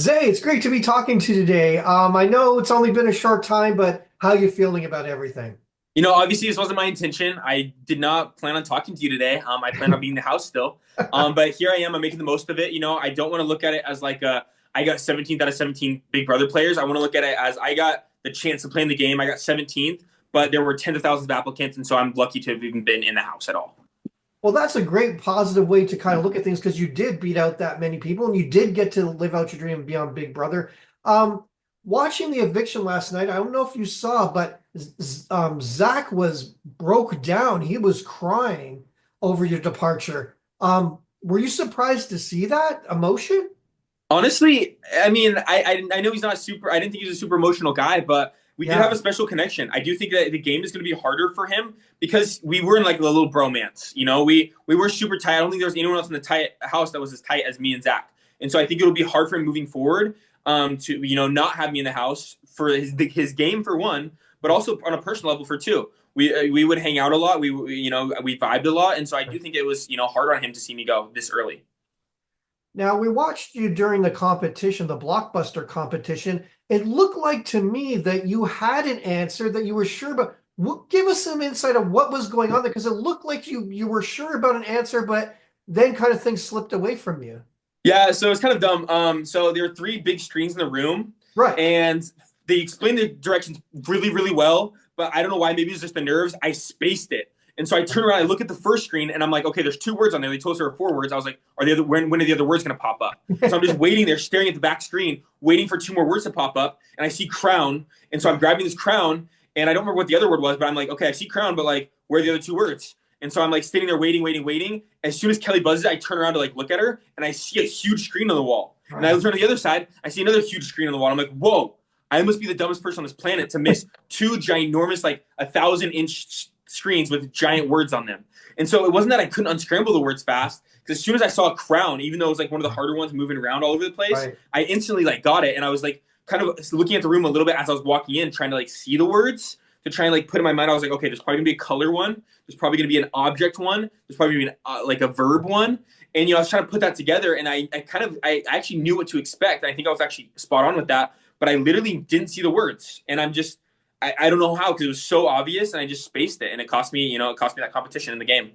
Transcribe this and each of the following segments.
Zay, it's great to be talking to you today. I know it's only been a short time, but how are you feeling about everything? Obviously this wasn't my intention. I did not plan on talking to you today. I plan on being in the house still. But here I am. I'm making the most of it. I don't want to look at it as like I got 17th out of 17 Big Brother players. I want to look at it as I got the chance to play in the game. I got 17th, but there were tens of thousands of applicants, and so I'm lucky to have even been in the house at all. Well, that's a great positive way to kind of look at things because you did beat out that many people and you did get to live out your dream and be on Big Brother. Um, Watching the eviction last night, I don't know if you saw, but Zach was broke down. He was crying over your departure. Were you surprised to see that emotion? Honestly, I mean, I know he's not super. I didn't think he was a super emotional guy, but we did have a Yeah. special connection. I do think that the game is going to be harder for him because we were in like a little bromance. We were super tight. I don't think there was anyone else in the tight house that was as tight as me and Zach. And so I think it'll be hard for him moving forward to not have me in the house for his game for one, but also on a personal level for two. We would hang out a lot. We vibed a lot, and so I do think it was harder on him to see me go this early. Now, we watched you during the competition, the blockbuster competition. It looked like to me that you had an answer that you were sure about. Give us some insight of what was going on there, because it looked like you were sure about an answer, but then kind of things slipped away from you. Yeah, so it's kind of dumb. So there are three big screens in the room, Right. and they explain the directions really, really well. But I don't know why. Maybe it's just the nerves. I spaced it, and so I turn around. I look at the first screen, and I'm like, okay, there's two words on there. They told us there were four words. I was like, are the other when are the other words going to pop up? So I'm just waiting there, staring at the back screen, waiting for two more words to pop up, and I see crown, and so I'm grabbing this crown, and I don't remember what the other word was, but I'm like, okay, I see crown, but like, where are the other two words? And so I'm like sitting there waiting, waiting, waiting. As soon as Kelly buzzes, I turn around to like look at her, and I see a huge screen on the wall. And I turn to the other side, I see another huge screen on the wall. I'm like, whoa, I must be the dumbest person on this planet to miss two ginormous, like 1,000-inch screens with giant words on them. And so it wasn't that I couldn't unscramble the words fast, because as soon as I saw a crown, even though it was like one of the harder ones moving around all over the place, Right. I instantly like got it, and I was like kind of looking at the room a little bit as I was walking in, trying to like see the words to try and like put in my mind. I was like, okay, there's probably gonna be a color one. There's probably gonna be an object one. There's probably gonna be like a verb one. And I was trying to put that together, and I actually knew what to expect. And I think I was actually spot on with that. But I literally didn't see the words, and I don't know how, because it was so obvious, and I just spaced it, and it cost me that competition in the game.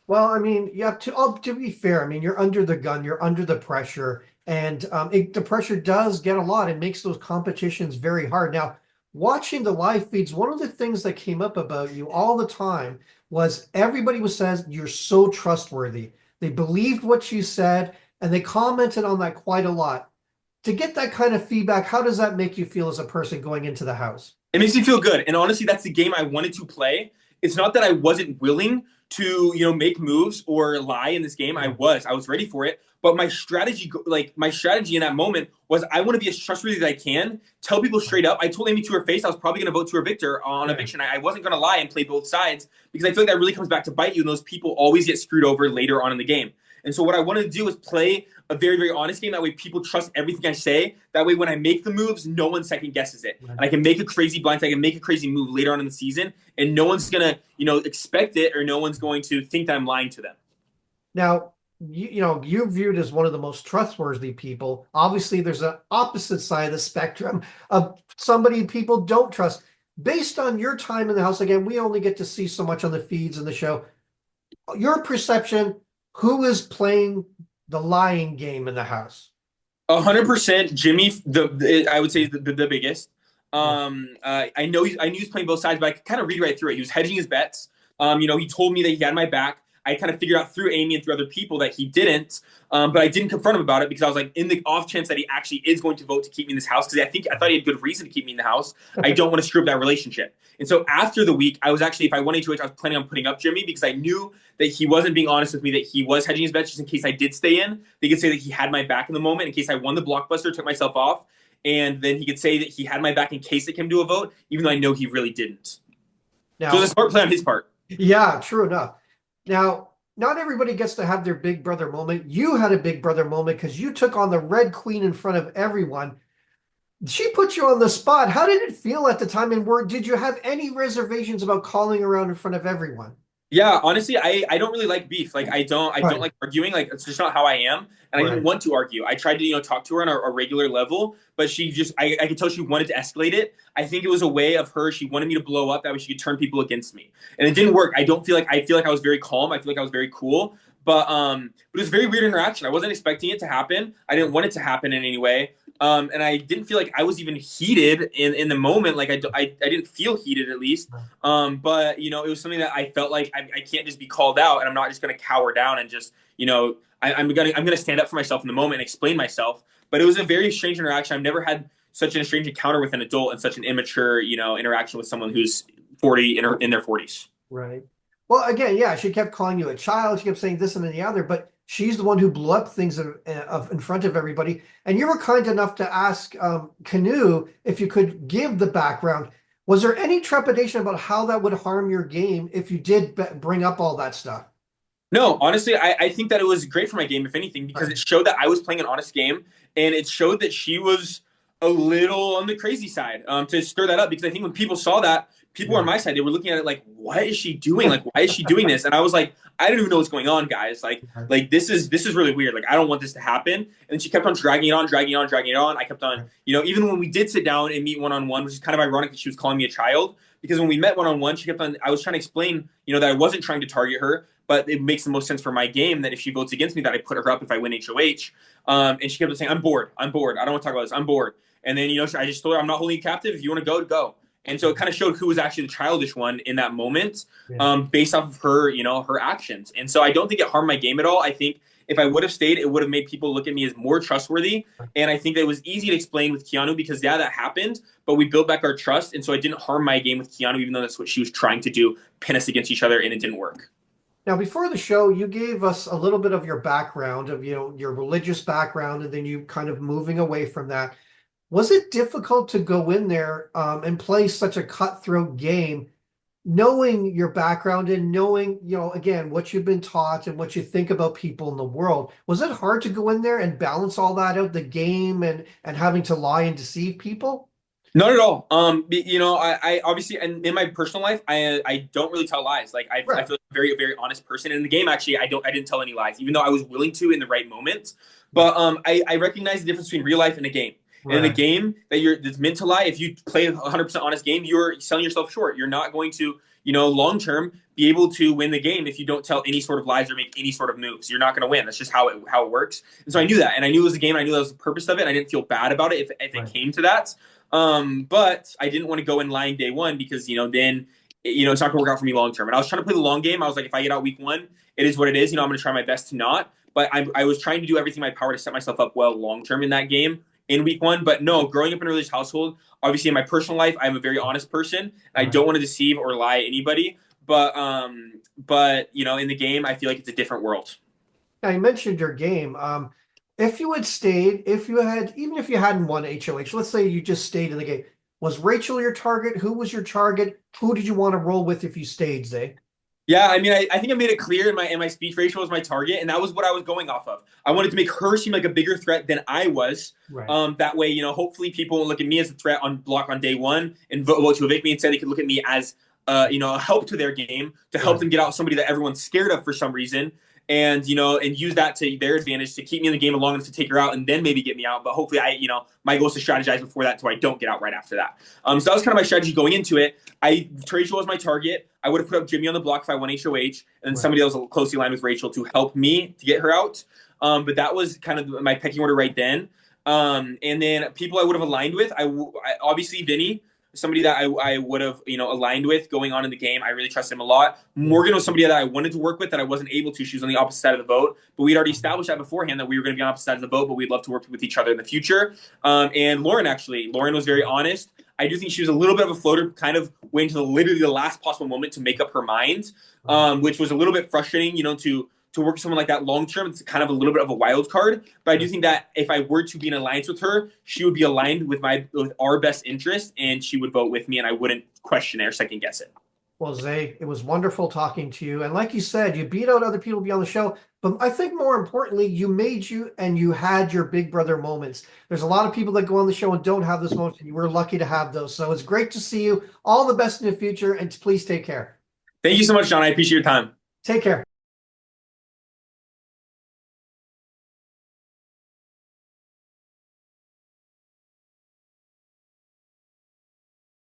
Well, I mean, you have to, to be fair, I mean, you're under the gun, you're under the pressure, and the pressure does get a lot. It makes those competitions very hard. Now, watching the live feeds, one of the things that came up about you all the time was everybody was says you're so trustworthy. They believed what you said, and they commented on that quite a lot. To get that kind of feedback, how does that make you feel as a person going into the house? It makes me feel good. And honestly, that's the game I wanted to play. It's not that I wasn't willing to, make moves or lie in this game. I was ready for it. But my strategy in that moment was I want to be as trustworthy as I can, tell people straight up. I told Amy to her face I was probably going to vote to her victor on Yeah. eviction. I wasn't going to lie and play both sides, because I feel like that really comes back to bite you, and those people always get screwed over later on in the game. And so what I wanted to do was play a very, very honest game. That way people trust everything I say. That way when I make the moves, no one second guesses it. And I can make a crazy blind, I can make a crazy move later on in the season, and no one's going to, expect it, or no one's going to think that I'm lying to them. Now, you're viewed as one of the most trustworthy people. Obviously, there's an opposite side of the spectrum of somebody people don't trust. Based on your time in the house, again, we only get to see so much on the feeds and the show. Your perception, who is playing the lying game in the house? 100% Jimmy, I would say the biggest. I knew he was playing both sides, but I could kind of read right through it. He was hedging his bets. He told me that he had my back. I kind of figured out through Amy and through other people that he didn't, but I didn't confront him about it, because I was like, in the off chance that he actually is going to vote to keep me in this house, because I thought he had good reason to keep me in the house. I don't want to screw up that relationship. And so after the week, I was actually, if I went into it, I was planning on putting up Jimmy, because I knew that he wasn't being honest with me, that he was hedging his bets just in case I did stay in. They could say that he had my back in the moment in case I won the blockbuster, took myself off, and then he could say that he had my back in case it came to a vote, even though I know he really didn't. So it was a Now, smart play on his part. yeah, true enough. Now, not everybody gets to have their big brother moment. You had a big brother moment because you took on the Red Queen in front of everyone. She put you on the spot. How did it feel at the time? And did you have any reservations about calling around in front of everyone? Yeah, honestly, I don't really like beef. Like I don't Right, like arguing. Like it's just not how I am, and I didn't right. want to argue. I tried to talk to her on a regular level, but she just I could tell she wanted to escalate it. I think it was a way of her. She wanted me to blow up that way she could turn people against me, and it didn't work. I feel like I was very calm. I feel like I was very cool, but it was a very weird interaction. I wasn't expecting it to happen. I didn't want it to happen in any way. And I didn't feel like I was even heated in the moment. Like I didn't feel heated at least. But it was something that I felt like I can't just be called out, and I'm not just going to cower down and just I'm gonna stand up for myself in the moment and explain myself. But it was a very strange interaction. I've never had such a strange encounter with an adult and such an immature interaction with someone who's 40 in their 40s. Right. Well, again, yeah, she kept calling you a child. She kept saying this and then the other, but she's the one who blew up things in front of everybody. And you were kind enough to ask Canoe if you could give the background. Was there any trepidation about how that would harm your game if you did bring up all that stuff? No, honestly, I think that it was great for my game, if anything, because Right. it showed that I was playing an honest game, and it showed that she was a little on the crazy side, to stir that up. Because I think when people saw that, people on Yeah. my side, they were looking at it like, "What is she doing? Like, why is she doing this?" And I was like, "I don't even know what's going on, guys. Like this is really weird. Like, I don't want this to happen." And then she kept on dragging it on, dragging it on, dragging it on. I kept on, even when we did sit down and meet one on one, which is kind of ironic that she was calling me a child, because when we met one on one, she kept on. I was trying to explain, that I wasn't trying to target her, but it makes the most sense for my game that if she votes against me, that I put her up if I win HOH. And she kept on saying, "I'm bored. I'm bored. I don't want to talk about this. I'm board." And then I just told her, "I'm not holding you captive. If you want to go, go." And so it kind of showed who was actually the childish one in that moment, Yeah. based off of her, her actions. And so I don't think it harmed my game at all. I think if I would have stayed, it would have made people look at me as more trustworthy. And I think that it was easy to explain with Keanu because, yeah, that happened, but we built back our trust. And so it didn't harm my game with Keanu, even though that's what she was trying to do, pin us against each other, and it didn't work. Now, before the show, you gave us a little bit of your background of, your religious background, and then you kind of moving away from that. Was it difficult to go in there and play such a cutthroat game, knowing your background and knowing, again, what you've been taught and what you think about people in the world? Was it hard to go in there and balance all that out, the game and having to lie and deceive people? Not at all. I obviously, and in my personal life, I don't really tell lies. Like I Right. feel like a very, very honest person. In the game, actually, I didn't tell any lies, even though I was willing to in the right moment. But I recognize the difference between real life and a game. And in a Right. game that's meant to lie, if you play a 100% honest game, you're selling yourself short. You're not going to, long term, be able to win the game if you don't tell any sort of lies or make any sort of moves. You're not going to win. That's just how it works. And so I knew that, and I knew it was a game. And I knew that was the purpose of it. And I didn't feel bad about it if it Right. came to that. But I didn't want to go in lying day one because then it's not going to work out for me long term. And I was trying to play the long game. I was like, if I get out week one, it is what it is. I'm going to try my best to not. But I was trying to do everything in my power to set myself up well long term in that game in week one. But no, growing up in a religious household, obviously in my personal life, I'm a very honest person. And I Right. don't want to deceive or lie anybody. But in the game, I feel like it's a different world. Now, you mentioned your game. If you had stayed, if you had, even if you hadn't won HOH, let's say you just stayed in the game, was Rachel your target? Who was your target? Who did you want to roll with if you stayed, Zay? Yeah, I mean, I think I made it clear in my speech. Rachel was my target, and that was what I was going off of. I wanted to make her seem like a bigger threat than I was. Right. That way, hopefully people won't look at me as a threat on block on day one and vote to evict me. Instead, they could look at me as a help to their game to help Right. them get out somebody that everyone's scared of for some reason, and use that to their advantage to keep me in the game long enough to take her out and then maybe get me out. But hopefully, my goal is to strategize before that so I don't get out right after that. So that was kind of my strategy going into it. Rachel was my target. I would have put up Jimmy on the block if I won HOH, and then Right. somebody else closely aligned with Rachel to help me to get her out. But that was kind of my pecking order right then. And then people I would have aligned with, obviously Vinny, somebody that I would have aligned with going on in the game. I really trusted him a lot. Morgan was somebody that I wanted to work with that I wasn't able to. She was on the opposite side of the vote, but we'd already established that beforehand that we were going to be on opposite sides of the vote, but we'd love to work with each other in the future. And Lauren was very honest. I do think she was a little bit of a floater, kind of waiting to literally the last possible moment to make up her mind, which was a little bit frustrating, to work with someone like that long term. It's kind of a little bit of a wild card. But I do think that if I were to be in alliance with her, she would be aligned with our best interest, and she would vote with me, and I wouldn't question it or second guess it. Well, Zay, it was wonderful talking to you. And like you said, you beat out other people to be on the show. But I think more importantly, you had your big brother moments. There's a lot of people that go on the show and don't have those moments, and you were lucky to have those. So it's great to see you. All the best in the future, and please take care. Thank you so much, John. I appreciate your time. Take care.